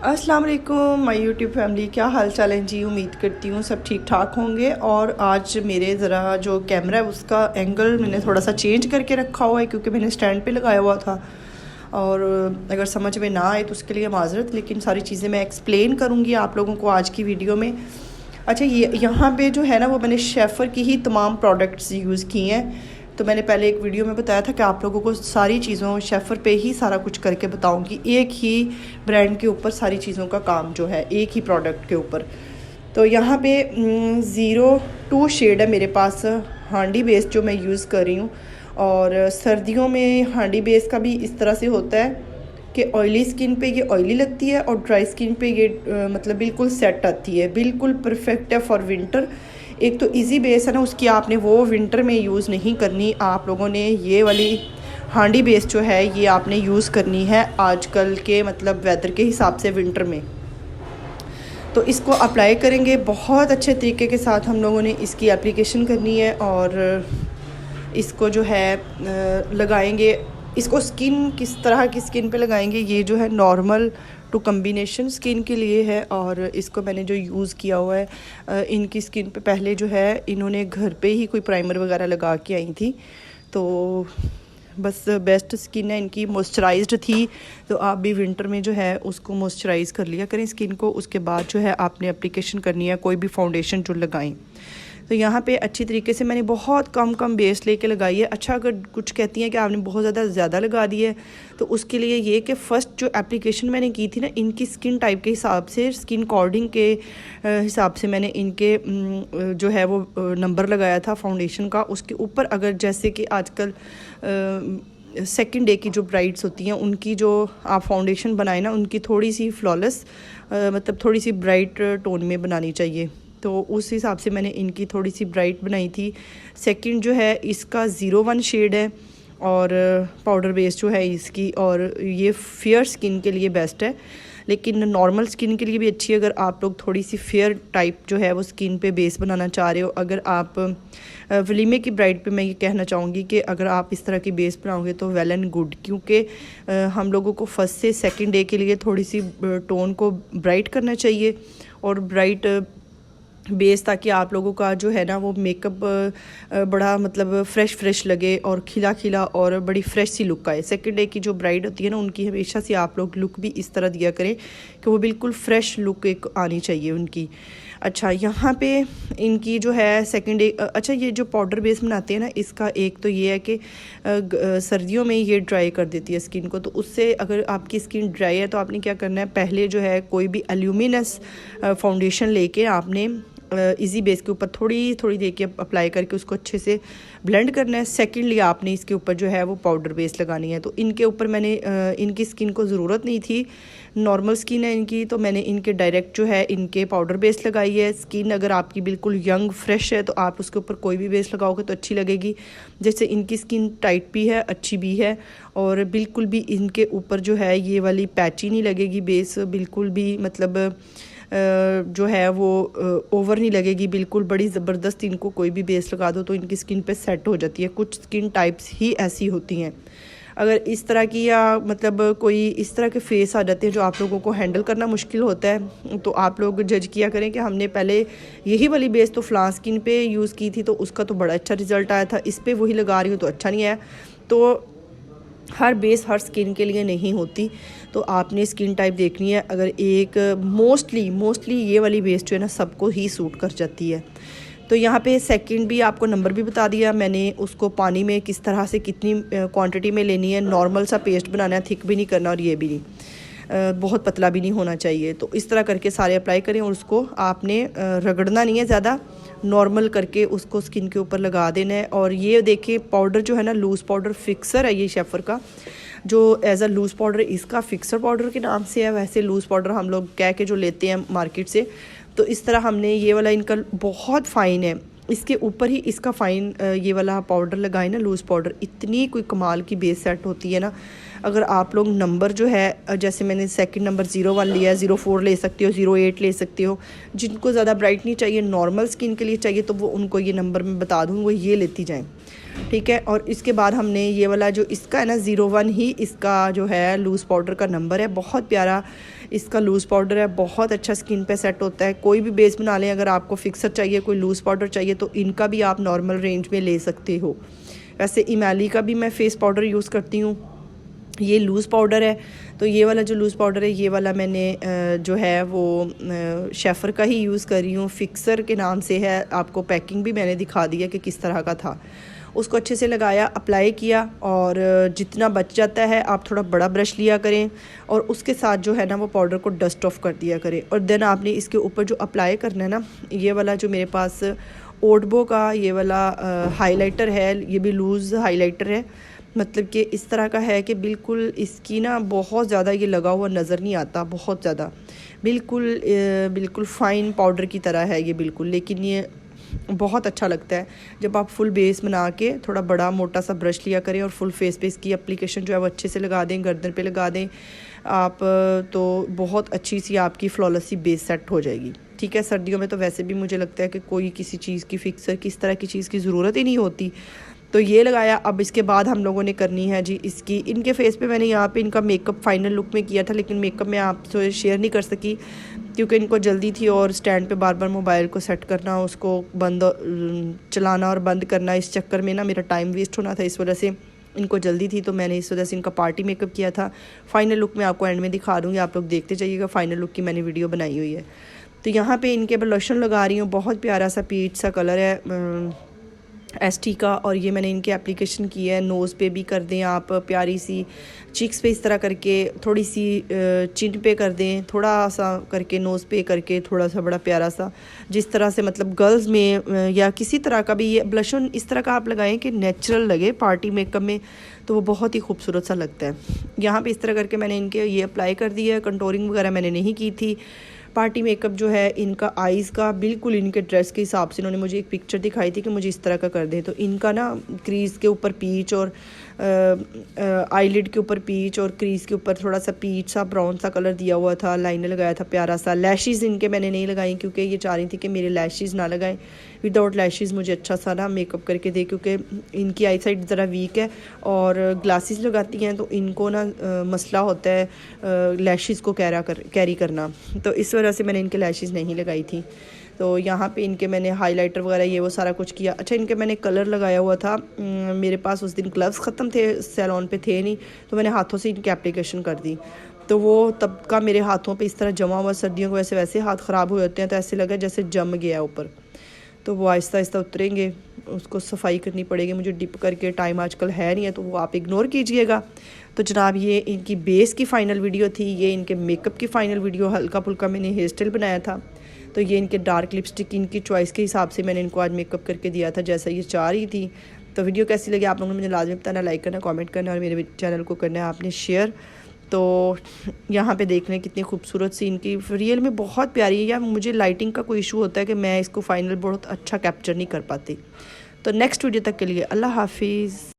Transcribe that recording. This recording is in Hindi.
अस्सलाम वालेकुम माय यूट्यूब फैमिली, क्या हाल चाल है जी। उम्मीद करती हूँ सब ठीक ठाक होंगे। और आज मेरे ज़रा जो कैमरा है उसका एंगल मैंने थोड़ा सा चेंज करके रखा हुआ है क्योंकि मैंने स्टैंड पे लगाया हुआ था। और अगर समझ में ना आए तो उसके लिए माजरत, लेकिन सारी चीज़ें मैं एक्सप्लेन करूँगी आप लोगों को आज की वीडियो में। अच्छा, ये यहाँ पे जो है ना वो मैंने शेफ़र की ही तमाम प्रोडक्ट्स यूज़ किए हैं। तो मैंने पहले एक वीडियो में बताया था कि आप लोगों को सारी चीज़ों शेफ़र पे ही सारा कुछ करके बताऊंगी। एक ही ब्रांड के ऊपर सारी चीज़ों का काम जो है, एक ही प्रोडक्ट के ऊपर। तो यहाँ पे 02 शेड है मेरे पास हांडी बेस जो मैं यूज़ कर रही हूँ। और सर्दियों में हांडी बेस का भी इस तरह से होता है कि ऑयली स्किन पे ये ऑयली लगती है और ड्राई स्किन पे ये मतलब बिल्कुल सेट आती है, बिल्कुल परफेक्ट है फॉर विंटर। एक तो इजी बेस है ना उसकी, आपने वो विंटर में यूज़ नहीं करनी। आप लोगों ने ये वाली हांडी बेस जो है ये आपने यूज़ करनी है आजकल के मतलब वेदर के हिसाब से विंटर में। तो इसको अप्लाई करेंगे बहुत अच्छे तरीके के साथ, हम लोगों ने इसकी एप्लीकेशन करनी है और इसको जो है लगाएंगे। इसको स्किन किस तरह की स्किन पे लगाएंगे, ये जो है नॉर्मल टू कम्बिनेशन स्किन के लिए है। और इसको मैंने जो यूज़ किया हुआ है इनकी स्किन पे पहले जो है इन्होंने घर पे ही कोई प्राइमर वगैरह लगा के आई थी, तो बस बेस्ट स्किन है इनकी, मॉइस्चराइज्ड थी। तो आप भी विंटर में जो है उसको मॉइस्चराइज़ कर लिया करें स्किन को। उसके बाद जो है आपने एप्लीकेशन करनी है कोई भी फाउंडेशन जो लगाएं। तो यहाँ पे अच्छी तरीके से मैंने बहुत कम बेस लेके लगाई है। अच्छा, अगर कुछ कहती हैं कि आपने बहुत ज़्यादा लगा दी है तो उसके लिए ये कि फ़र्स्ट जो एप्लीकेशन मैंने की थी ना इनकी स्किन टाइप के हिसाब से, स्किन कोडिंग के हिसाब से मैंने इनके जो है वो नंबर लगाया था फाउंडेशन का। उसके ऊपर अगर जैसे कि आजकल सेकंड डे की जो ब्राइड्स होती हैं उनकी जो आप फाउंडेशन बनाए ना उनकी थोड़ी सी फ्लॉलेस मतलब थोड़ी सी ब्राइट टोन में बनानी चाहिए। तो उस हिसाब से मैंने इनकी थोड़ी सी ब्राइट बनाई थी। सेकंड जो है इसका 01 शेड है और पाउडर बेस जो है इसकी, और ये फेयर स्किन के लिए बेस्ट है, लेकिन नॉर्मल स्किन के लिए भी अच्छी है अगर आप लोग थोड़ी सी फेयर टाइप जो है वो स्किन पे बेस बनाना चाह रहे हो। अगर आप वलीमे की ब्राइड पे मैं ये कहना चाहूँगी कि अगर आप इस तरह की बेस बनाओगे तो वेल एंड गुड, क्योंकि हम लोगों को फर्स्ट से सेकंड डे के लिए थोड़ी सी टोन को ब्राइट करना चाहिए और ब्राइट बेस, ताकि आप लोगों का जो है ना वो मेकअप बड़ा मतलब फ्रेश लगे और खिला और बड़ी फ्रेश सी लुक आए। सेकंड डे की जो ब्राइड होती है ना उनकी हमेशा से आप लोग लुक भी इस तरह दिया करें कि वो बिल्कुल फ्रेश लुक एक आनी चाहिए उनकी। अच्छा, यहाँ पे इनकी जो है सेकंड डे, अच्छा ये जो पाउडर बेस बनाते हैं ना इसका एक तो ये है कि सर्दियों में ये ड्राई कर देती है स्किन को। तो उससे अगर आपकी स्किन ड्राई है तो आपने क्या करना है, पहले जो है कोई भी एल्यूमिनस फाउंडेशन लेके आपने इजी बेस के ऊपर थोड़ी दे के अप्लाई करके उसको अच्छे से ब्लेंड करना है। सेकेंडली आपने इसके ऊपर जो है वो पाउडर बेस लगानी है। तो इनके ऊपर मैंने इनकी स्किन को ज़रूरत नहीं थी, नॉर्मल स्किन है इनकी, तो मैंने इनके डायरेक्ट जो है इनके पाउडर बेस लगाई है। स्किन अगर आपकी बिल्कुल यंग फ्रेश है तो आप उसके ऊपर कोई भी बेस लगाओगे तो अच्छी लगेगी। जैसे इनकी स्किन टाइट भी है, अच्छी भी है, और बिल्कुल भी इनके ऊपर जो है ये वाली पैची नहीं लगेगी बेस, बिल्कुल भी मतलब जो है वो ओवर नहीं लगेगी बिल्कुल। बड़ी ज़बरदस्त इनको कोई भी बेस लगा दो तो इनकी स्किन पे सेट हो जाती है। कुछ स्किन टाइप्स ही ऐसी होती हैं। अगर इस तरह की या मतलब कोई इस तरह के फेस आ जाते हैं जो आप लोगों को हैंडल करना मुश्किल होता है, तो आप लोग जज किया करें कि हमने पहले यही वाली बेस तो फ़लाँ स्किन पे यूज़ की थी तो उसका तो बड़ा अच्छा रिज़ल्ट आया था, इस पर वही लगा रही हूँ तो अच्छा नहीं आया। तो हर बेस हर स्किन के लिए नहीं होती, तो आपने स्किन टाइप देखनी है। अगर एक मोस्टली ये वाली बेस जो है ना सबको ही सूट कर जाती है। तो यहाँ पे सेकंड भी आपको नंबर भी बता दिया मैंने, उसको पानी में किस तरह से कितनी क्वांटिटी में लेनी है। नॉर्मल सा पेस्ट बनाना है, थिक भी नहीं करना और ये भी नहीं बहुत पतला भी नहीं होना चाहिए। तो इस तरह करके सारे अप्लाई करें और उसको आपने रगड़ना नहीं है ज़्यादा, नॉर्मल करके उसको स्किन के ऊपर लगा देना है। और ये देखिए पाउडर जो है ना लूज़ पाउडर फिक्सर है ये शेफ़र का, जो एज अ लूज़ पाउडर इसका फिक्सर पाउडर के नाम से है। वैसे लूज़ पाउडर हम लोग कह के जो लेते हैं मार्केट से, तो इस तरह हमने ये वाला इनका बहुत फ़ाइन है, इसके ऊपर ही इसका फ़ाइन ये वाला पाउडर लगाए ना लूज़ पाउडर, इतनी कोई कमाल की बेस सेट होती है ना। अगर आप लोग नंबर जो है जैसे मैंने सेकंड नंबर 01 लिया है, 04 ले सकते हो, 08 ले सकते हो। जिनको ज़्यादा ब्राइट नहीं चाहिए, नॉर्मल स्किन के लिए चाहिए, तो वो उनको ये नंबर मैं बता दूँ वो ये लेती जाएँ। ठीक है। और इसके बाद हमने ये वाला जो इसका है ना 01 ही इसका जो है लूज़ पाउडर का नंबर है, बहुत प्यारा इसका लूज़ पाउडर है, बहुत अच्छा स्किन पे सेट होता है। कोई भी बेस बना लें, अगर आपको फिक्सर चाहिए, कोई लूज़ पाउडर चाहिए तो इनका भी आप नॉर्मल रेंज में ले सकते हो। वैसे इमाली का भी मैं फ़ेस पाउडर यूज़ करती हूँ, ये लूज़ पाउडर है। तो ये वाला जो लूज़ पाउडर है, ये वाला मैंने जो है वो शेफ़र का ही यूज़ कर रही हूँ, फिक्सर के नाम से है। आपको पैकिंग भी मैंने दिखा दिया कि किस तरह का था। उसको अच्छे से लगाया, अप्लाई किया, और जितना बच जाता है आप थोड़ा बड़ा ब्रश लिया करें और उसके साथ जो है ना वो पाउडर को डस्ट ऑफ कर दिया करें। और देन आपने इसके ऊपर जो अप्लाई करना है ना, ये वाला जो मेरे पास ओटबो का ये वाला हाइलाइटर है, ये भी लूज़ हाइलाइटर है, मतलब कि इस तरह का है कि बिल्कुल इसकी ना बहुत ज़्यादा ये लगा हुआ नज़र नहीं आता, बहुत ज़्यादा बिल्कुल फ़ाइन पाउडर की तरह है ये बिल्कुल। लेकिन ये बहुत अच्छा लगता है जब आप फुल बेस बना के थोड़ा बड़ा मोटा सा ब्रश लिया करें और फुल फेस पे इसकी एप्लीकेशन जो है वो अच्छे से लगा दें, गर्दन पे लगा दें आप, तो बहुत अच्छी सी आपकी फ्लॉलेसी बेस सेट हो जाएगी। ठीक है, सर्दियों में तो वैसे भी मुझे लगता है कि कोई किसी चीज़ की फिक्सर किस तरह की चीज़ की ज़रूरत ही नहीं होती। तो ये लगाया। अब इसके बाद हम लोगों ने करनी है जी इसकी, इनके फेस पे मैंने यहाँ पे इनका मेकअप फाइनल लुक में किया था, लेकिन मेकअप मैं आपसे शेयर नहीं कर सकी क्योंकि इनको जल्दी थी और स्टैंड पे बार बार मोबाइल को सेट करना, उसको चलाना और बंद करना, इस चक्कर में ना मेरा टाइम वेस्ट होना था। इस वजह से इनको जल्दी थी, तो मैंने इस वजह से इनका पार्टी मेकअप किया था। फाइनल लुक मैं आपको एंड में दिखा दूँगी, आप लोग देखते जाइएगा। फाइनल लुक की मैंने वीडियो बनाई हुई है। तो यहाँ पे इनके ब्लशन लगा रही हूँ, बहुत प्यारा सा पीच सा कलर है एसटी का, और ये मैंने इनके एप्लीकेशन की है। नोज़ पे भी कर दें आप प्यारी सी, चिक्स पे इस तरह करके, थोड़ी सी चिन पे कर दें, थोड़ा सा करके नोज़ पे करके थोड़ा सा बड़ा प्यारा सा, जिस तरह से मतलब गर्ल्स में या किसी तरह का भी ये ब्लशन इस तरह का आप लगाएं कि नेचुरल लगे पार्टी मेकअप में, तो वो बहुत ही खूबसूरत सा लगता है। यहाँ पे इस तरह करके मैंने इनके ये अप्लाई कर दिया है। कंटोरिंग वगैरह मैंने नहीं की थी। पार्टी मेकअप जो है इनका आईज़ का बिल्कुल इनके ड्रेस के हिसाब से इन्होंने मुझे एक पिक्चर दिखाई थी कि मुझे इस तरह का कर दें। तो इनका ना क्रीज़ के ऊपर पीच और आईलिड के ऊपर पीच और क्रीज़ के ऊपर थोड़ा सा पीच सा ब्राउन सा कलर दिया हुआ था। लाइनर लगाया था प्यारा सा। लैशेज़ इनके मैंने नहीं लगाई क्योंकि ये चाह रही थी कि मेरे लैशेज़ ना लगाएं, विदाउट लैशेज़ मुझे अच्छा सा ना मेकअप करके दे, क्योंकि इनकी आई साइड ज़रा वीक है और ग्लासेस लगाती हैं तो इनको ना मसला होता है लैशेज़ को कैरी करना, तो इस वजह से मैंने इनके लैशेज़ नहीं लगाई थी। तो यहाँ पे इनके मैंने हाइलाइटर वगैरह ये वो सारा कुछ किया। अच्छा, इनके मैंने कलर लगाया हुआ था, मेरे पास उस दिन ग्लव्स ख़त्म थे, सैलून पे थे नहीं, तो मैंने हाथों से इनकी एप्लीकेशन कर दी। तो वो तब का मेरे हाथों पे इस तरह जमा हुआ, सर्दियों को वैसे हाथ ख़राब हो जाते हैं तो ऐसे लगा जैसे जम गया ऊपर, तो वो आहिस्ता आहिस्ता उतरेंगे, उसको सफाई करनी पड़ेगी मुझे डिप करके। टाइम आजकल है नहीं है तो वो आप इग्नोर कीजिएगा। तो जनाब ये इनकी बेस की फ़ाइनल वीडियो थी, ये इनके मेकअप की फ़ाइनल वीडियो। हल्का फुल्का मैंने हेयर स्टाइल बनाया था, तो ये इनके डार्क लिपस्टिक इनकी चॉइस के हिसाब से मैंने इनको आज मेकअप करके दिया था जैसा ये चाह रही थी। तो वीडियो कैसी लगी आप लोगों ने मुझे लाजमी बताना, लाइक करना, कमेंट करना और मेरे चैनल को करना है आपने शेयर। तो यहाँ पे देख लें कितनी खूबसूरत सी इनकी रियल में बहुत प्यारी है। या मुझे लाइटिंग का कोई इशू होता है कि मैं इसको फाइनल बहुत अच्छा कैप्चर नहीं कर पाती। तो नेक्स्ट वीडियो तक के लिए अल्लाह हाफिज़।